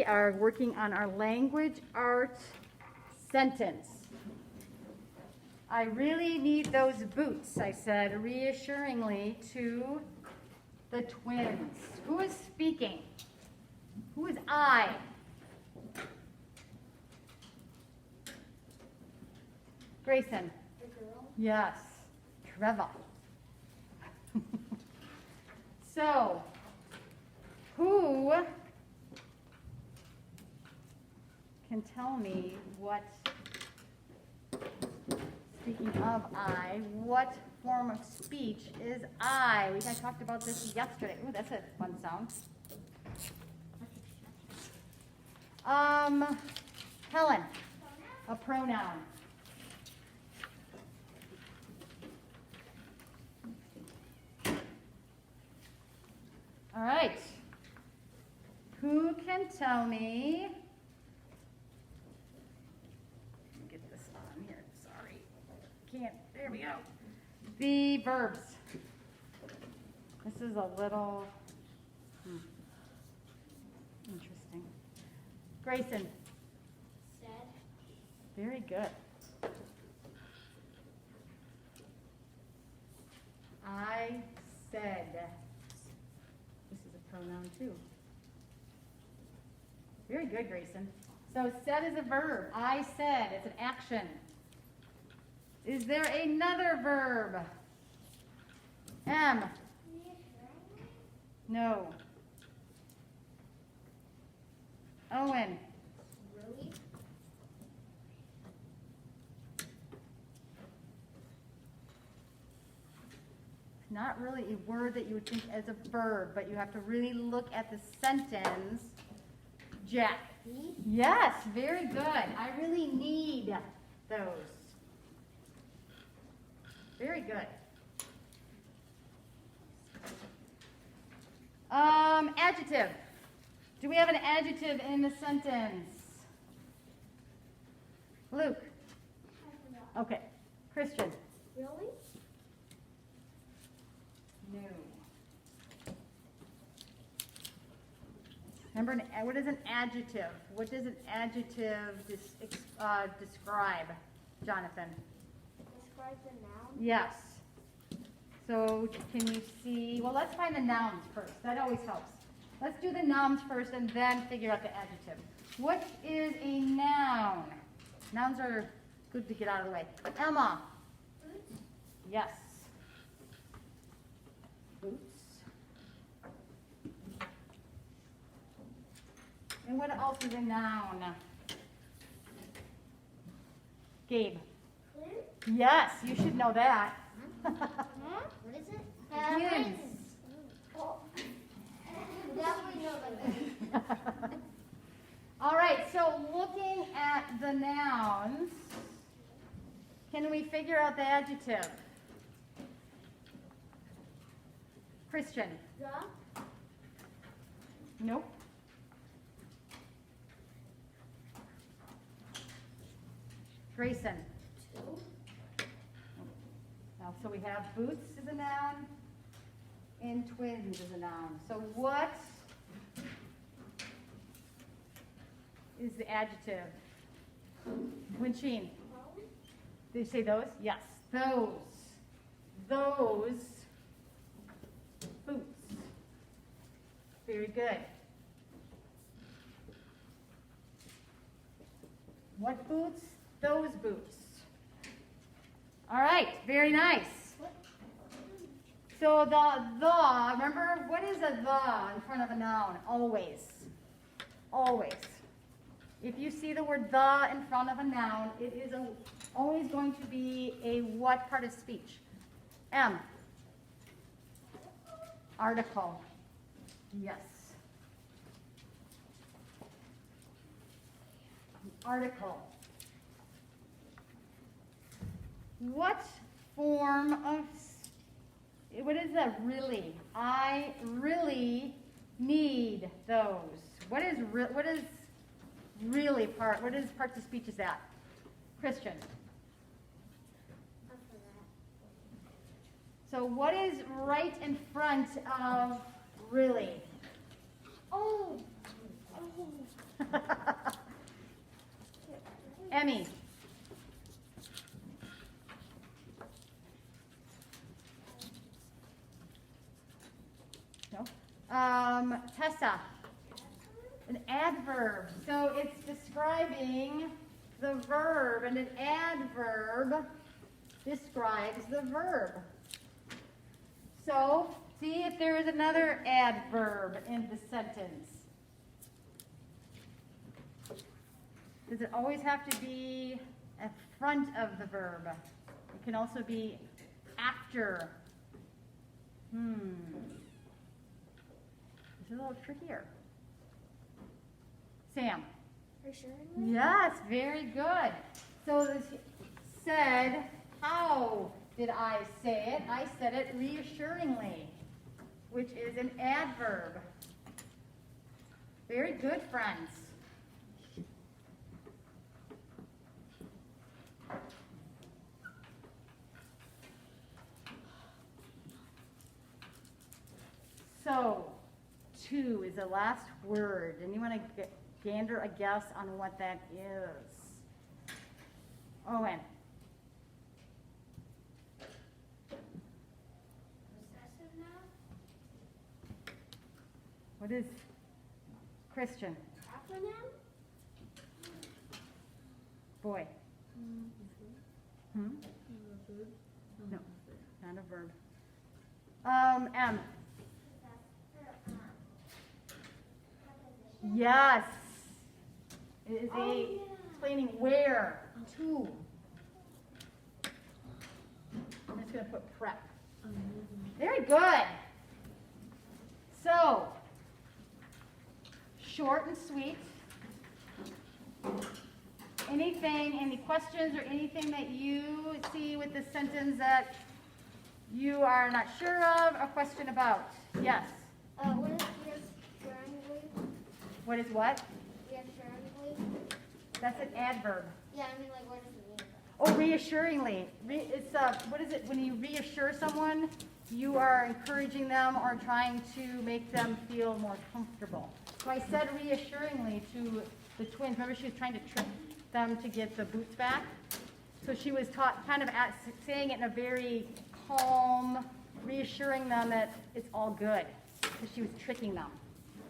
are working on our language art sentence. I really need those boots, I said reassuringly to the twins. Who is speaking? Who is I? Grayson. The girl. Yes. Trevor. So, who can tell me what, speaking of I, what form of speech is I? We kind of talked about this yesterday. Ooh, that's a fun sound. Helen, a pronoun. All right. Who can tell me? Let me get this on here. Sorry. Can't. There we go. The verbs. This is a little interesting. Grayson. Said. Very good. I said. This is a pronoun too. Very good, Grayson. So said is a verb. I said, it's an action. Is there another verb? M. No. Owen. Really? Not really a word that you would think as a verb, but you have to really look at the sentence. Jack. Me? Yes, very good. I really need those. Very good. Adjective. Do we have an adjective in the sentence? Luke. I forgot. Okay. Christian. Really? No. Remember, what is an adjective? What does an adjective describe, Jonathan? Describe the noun. Yes. So can you see, well, let's find the nouns first. That always helps. Let's do the nouns first and then figure out the adjective. What is a noun? Nouns are good to get out of the way. Emma. Boots. Yes. Boots. And what else is a noun? Gabe. Clear. Yes, you should know that. Huh? What is it? Twins. Oh. Definitely know that. All right, so looking at the nouns, can we figure out the adjective? Christian. The. Nope. Grayson. Two. Now, so we have boots is a noun and twins is a noun. So what is the adjective? Winchine. Did you say those? Yes. Those. Those boots. Very good. What boots? Those boots. All right, very nice. So the, remember, what is a the in front of a noun? Always. Always. If you see the word the in front of a noun, it is always going to be a what part of speech? M. Article. Yes. Article. What form of, what is that really? I really need those. What is really part, what is parts of speech is that? Christian. I forgot. So what is right in front of really? Oh. Oh. Emmy. No. Tessa. An adverb. So it's describing the verb, and an adverb describes the verb. So see if there is another adverb in the sentence. Does it always have to be at front of the verb? It can also be after. This is a little trickier. Sam. Reassuringly? Yes, very good. So this said, how did I say it? I said it reassuringly, which is an adverb. Very good, friends. So, to is the last word, and you want to gander a guess on what that is. Owen. Possessive noun? What is Christian? Acronym? Boy. Hmm? No, not a verb. M. Yes. It is explaining where to. I'm just going to put prep. Very good. So, short and sweet. Any questions or anything that you see with this sentence that you are not sure of, a question about? Yes. What is reassuringly? What is what? Reassuringly? That's an adverb. Yeah, I mean, like, what does it mean? Oh, reassuringly. It's what is it? When you reassure someone, you are encouraging them or trying to make them feel more comfortable. So I said reassuringly to the twins. Remember, she was trying to trick them to get the boots back. So she was saying it in a very calm, reassuring them that it's all good, because she was tricking them.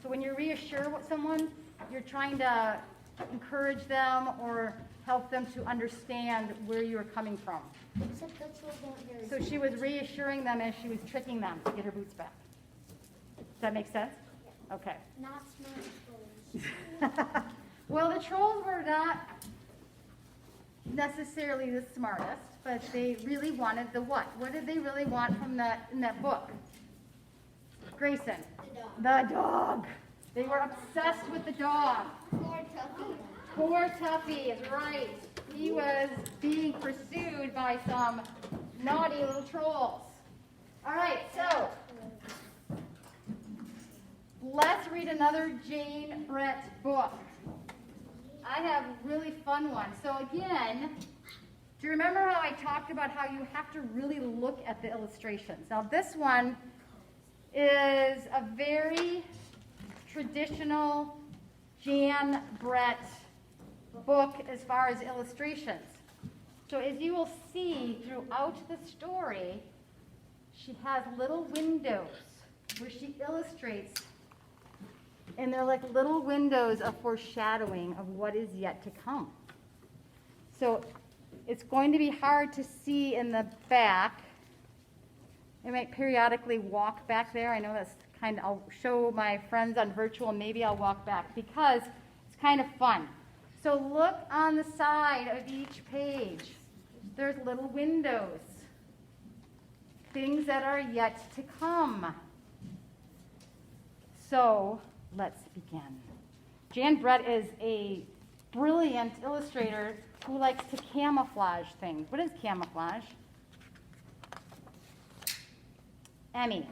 So when you reassure someone, you're trying to encourage them or help them to understand where you're coming from. Except the children don't So she was reassuring them as she was tricking them to get her boots back. Does that make sense? Okay. Not smart schools. Well, the trolls were not necessarily the smartest, but they really wanted the what? What did they really want from in that book? Grayson. The dog. They were obsessed with the dog. Poor Tuffy. Poor Tuffy is right. He was being pursued by some naughty little trolls. All right, so let's read another Jane Brett book. I have a really fun one. So again, do you remember how I talked about how you have to really look at the illustrations? Now this one is a very traditional Jan Brett book as far as illustrations. So as you will see throughout the story, she has little windows where she illustrates, and they're like little windows of foreshadowing of what is yet to come. So it's going to be hard to see in the back. I might periodically walk back there. I know that's I'll show my friends on virtual, maybe I'll walk back because it's kind of fun. So look on the side of each page. There's little windows. Things that are yet to come. So let's begin. Jan Brett is a brilliant illustrator who likes to camouflage things. What is camouflage? Emmy.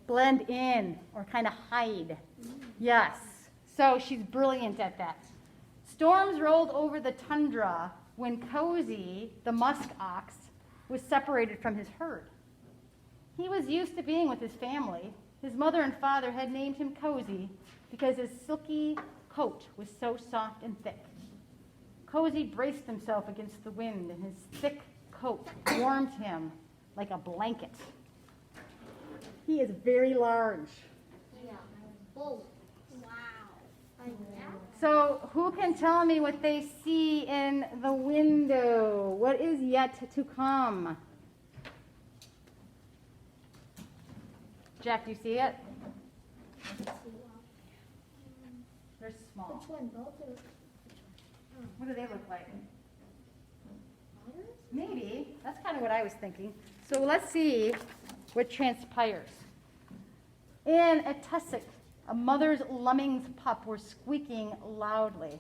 Blend in or kind of hide. Yes. So she's brilliant at that. Storms rolled over the tundra when Cozy, the musk ox, was separated from his herd. He was used to being with his family. His mother and father had named him Cozy because his silky coat was so soft and thick. Cozy braced himself against the wind, and his thick coat warmed him like a blanket. He is very large. Yeah. Whoa. Wow. Like that? So who can tell me what they see in the window? What is yet to come? Jack, do you see it? They're small. Which one? Both or? What do they look like? Otters? Maybe. That's kind of what I was thinking. So let's see what transpires. In a tussock, a mother's lemmings pup were squeaking loudly.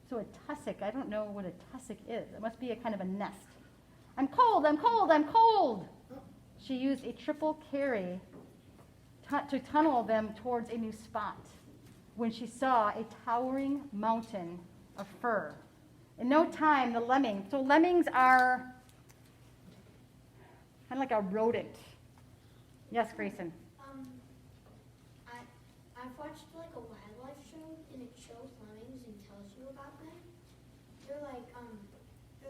So a tussock, I don't know what a tussock is. It must be a kind of a nest. I'm cold, I'm cold, I'm cold. She used a triple carry to tunnel them towards a new spot when she saw a towering mountain of fur. In no time, the lemmings, so lemmings are kind of like a rodent. Yes, Grayson. I've watched like a wildlife show and it shows lemmings and tells you about them. They're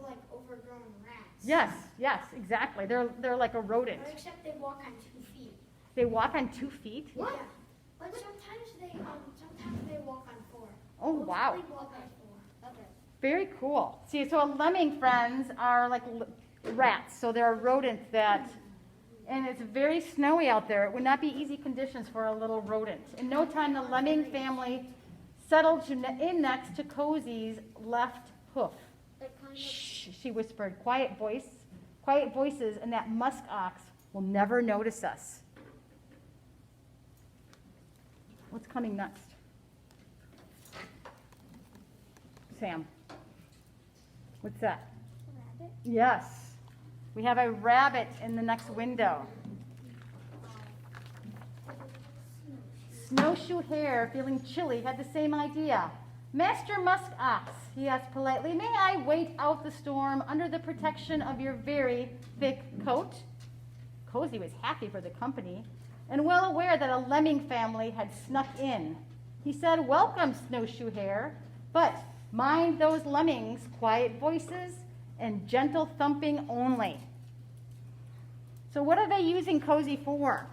like overgrown rats. Yes, yes, exactly. They're like a rodent. But except they walk on 2 feet. They walk on 2 feet? What? Yeah. But sometimes they walk on 4. Oh, wow. Mostly walk on 4. Okay. Very cool. See, so a lemming, friends, are like rats. So they're a rodent that, and it's very snowy out there. It would not be easy conditions for a little rodent. In no time, the lemming family settled in next to Cozy's left hoof. Shh, she whispered, quiet voices, and that musk ox will never notice us. What's coming next? Sam, what's that? Rabbit? Yes, we have a rabbit in the next window. Snowshoe Hare, feeling chilly, had the same idea. Master Musk Ox, he asked politely, may I wait out the storm under the protection of your very thick coat? Cozy was happy for the company and well aware that a lemming family had snuck in. He said, welcome, Snowshoe Hare, but mind those lemmings, quiet voices and gentle thumping only. So what are they using Cozy for?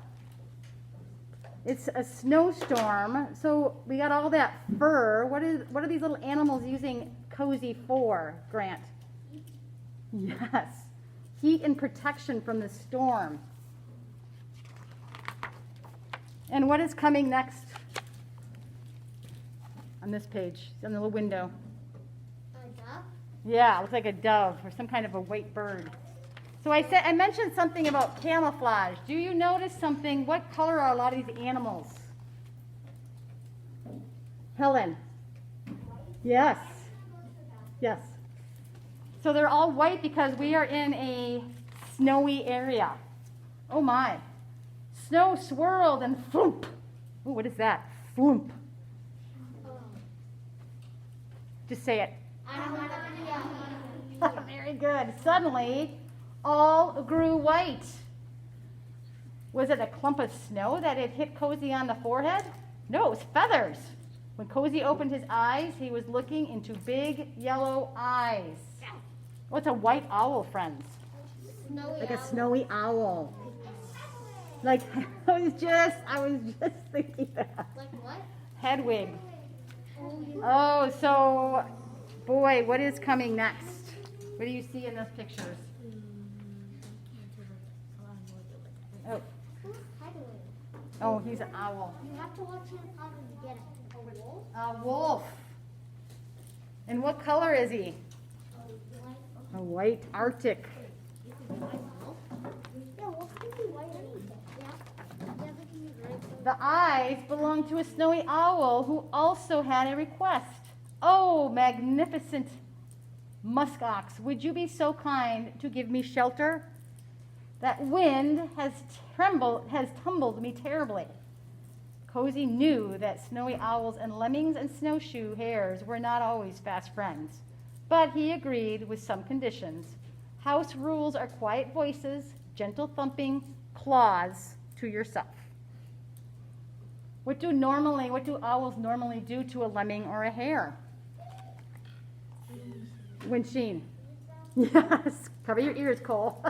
It's a snowstorm, so we got all that fur. What are these little animals using Cozy for, Grant? Yes, heat and protection from the storm. And what is coming next on this page, on the little window? A duck? Yeah, it looks like a dove or some kind of a white bird. So I mentioned something about camouflage. Do you notice something? What color are a lot of these animals? Helen? Yes. Yes. So they're all white because we are in a snowy area. Oh my. Snow swirled and floomp. Ooh, what is that? Floomp. Just say it. Very good. Suddenly, all grew white. Was it a clump of snow that had hit Cozy on the forehead? No, it was feathers. When Cozy opened his eyes, he was looking into big yellow eyes. What's a white owl, friends? Like a snowy owl. Like I was just thinking that. Like what? Hedwig. Oh, so boy, what is coming next? What do you see in those pictures? Oh, oh, he's an owl. You have to watch him how to get it. A wolf? A wolf. And what color is he? A white Arctic. Yeah, wolves can be white anything. Yeah, they can be very The eyes belong to a snowy owl who also had a request. Oh, magnificent muskox, would you be so kind to give me shelter? That wind has tumbled me terribly. Cozy knew that snowy owls and lemmings and snowshoe hares were not always fast friends, but he agreed with some conditions. House rules are quiet voices, gentle thumping, claws to yourself. What do owls normally do to a lemming or a hare? Windscreen. Yes. Cover your ears, Cole.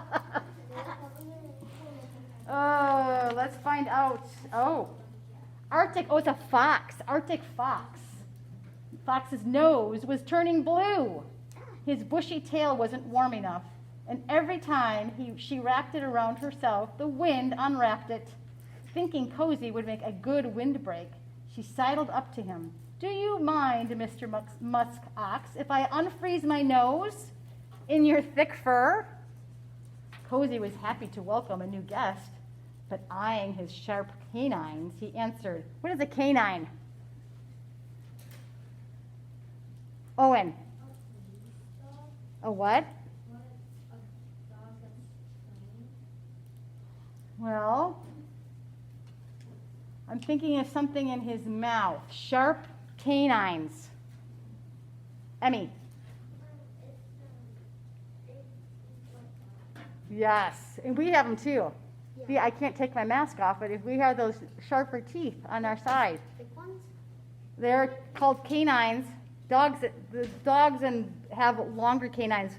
Oh, let's find out. Oh, Arctic. Oh, it's a fox. Arctic fox. Fox's nose was turning blue. His bushy tail wasn't warm enough, and every time she wrapped it around herself, the wind unwrapped it. Thinking Cozy would make a good windbreak, she sidled up to him. Do you mind, Mr. Musk Ox, if I unfreeze my nose in your thick fur? Cozy was happy to welcome a new guest, but eyeing his sharp canines, he answered, what is a canine? Owen. A what? Well, I'm thinking of something in his mouth. Sharp canines. Emmy. Yes, and we have them too. See, I can't take my mask off, but if we have those sharper teeth on our side, Big ones? they're called canines. Dogs and have longer canines.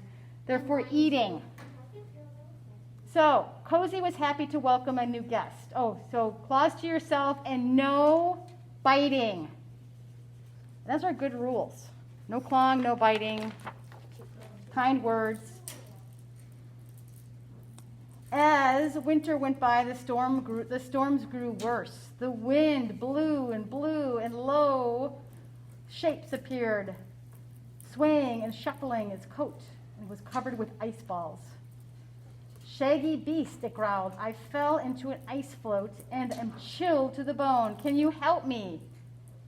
They're for eating. So, Cozy was happy to welcome a new guest. Oh, so claws to yourself and no biting. Those are good rules. No clawing, no biting. Kind words. As winter went by, the storms grew worse. The wind blew, and low shapes appeared, swaying and shuffling its coat, and was covered with ice balls. Shaggy beast, it growled. I fell into an ice float and am chilled to the bone. Can you help me?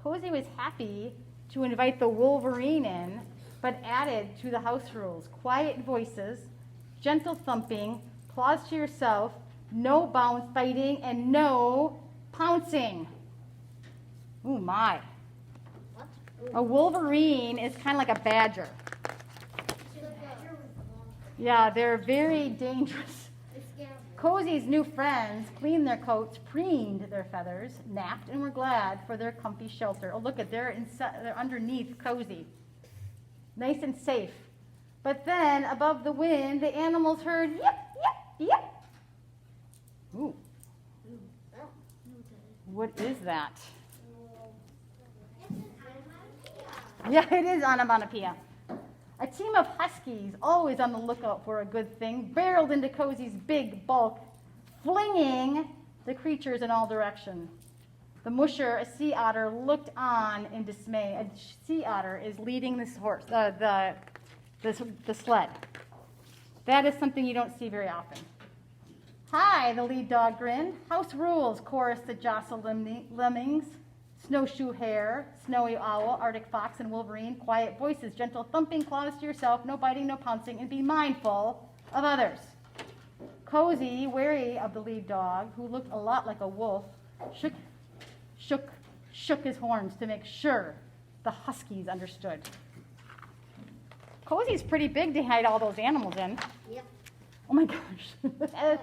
Cozy was happy to invite the Wolverine in, but added to the house rules. Quiet voices, gentle thumping, claws to yourself, no biting, and no pouncing. Ooh, my. What? A Wolverine is kind of like a badger. Yeah, they're very dangerous. Cozy's new friends cleaned their coats, preened their feathers, napped, and were glad for their comfy shelter. Oh, look at they're underneath Cozy. Nice and safe. But then, above the wind, the animals heard, yip, yip, yip. Ooh. What is that? Yeah, it is onomatopoeia. A team of huskies, always on the lookout for a good thing, barreled into Cozy's big bulk, flinging the creatures in all directions. The musher, a sea otter, looked on in dismay. A sea otter is leading this horse, the sled. That is something you don't see very often. Hi, the lead dog grinned. House rules, chorused the jostled lemmings. Snowshoe hare, snowy owl, Arctic fox, and Wolverine. Quiet voices, gentle thumping, claws to yourself, no biting, no pouncing, and be mindful of others. Cozy, wary of the lead dog, who looked a lot like a wolf, shook his horns to make sure the huskies understood. Cozy's pretty big to hide all those animals in. Yep. Oh my gosh.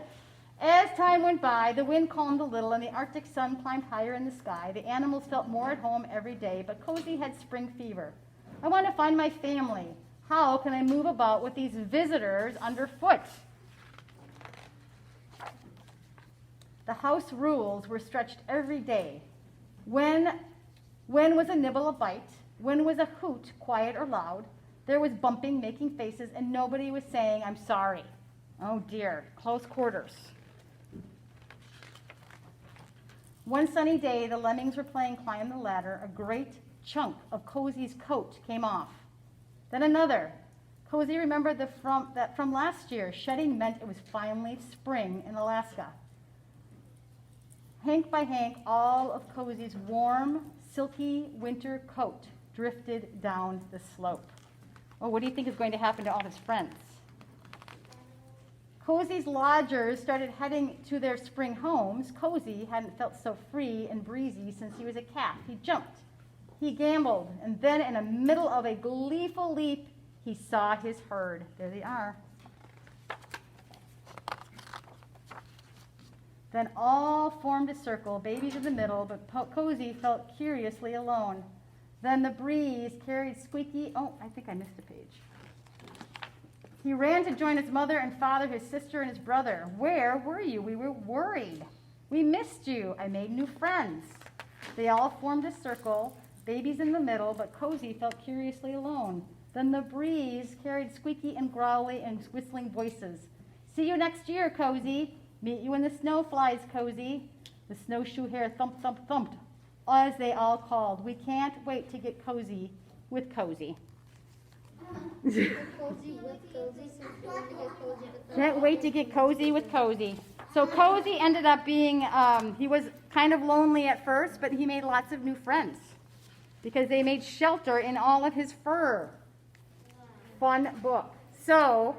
As time went by, the wind calmed a little and the Arctic sun climbed higher in the sky. The animals felt more at home every day, but Cozy had spring fever. I want to find my family. How can I move about with these visitors underfoot? The house rules were stretched every day. When was a nibble a bite? When was a hoot quiet or loud? There was bumping, making faces, and nobody was saying, I'm sorry. Oh dear, close quarters. One sunny day, the lemmings were playing climb the ladder. A great chunk of Cozy's coat came off. Then another. Cozy remembered that from last year, shedding meant it was finally spring in Alaska. Hank by hank, all of Cozy's warm, silky winter coat drifted down the slope. Oh, what do you think is going to happen to all his friends? Cozy's lodgers started heading to their spring homes. Cozy hadn't felt so free and breezy since he was a calf. He jumped, he gambled, and then in the middle of a gleeful leap, he saw his herd. There they are. Then all formed a circle, babies in the middle, but Cozy felt curiously alone. Then the breeze carried Squeaky. Oh, I think I missed a page. He ran to join his mother and father, his sister, and his brother. Where were you? We were worried. We missed you. I made new friends. They all formed a circle, babies in the middle, but Cozy felt curiously alone. Then the breeze carried squeaky and growly and whistling voices. See you next year, Cozy. Meet you when the snow flies, Cozy. The snowshoe hare thump, thump, thumped, as they all called. We can't wait to get cozy with Cozy. Can't wait to get cozy with Cozy. So Cozy ended up being, he was kind of lonely at first, but he made lots of new friends because they made shelter in all of his fur. Fun book. So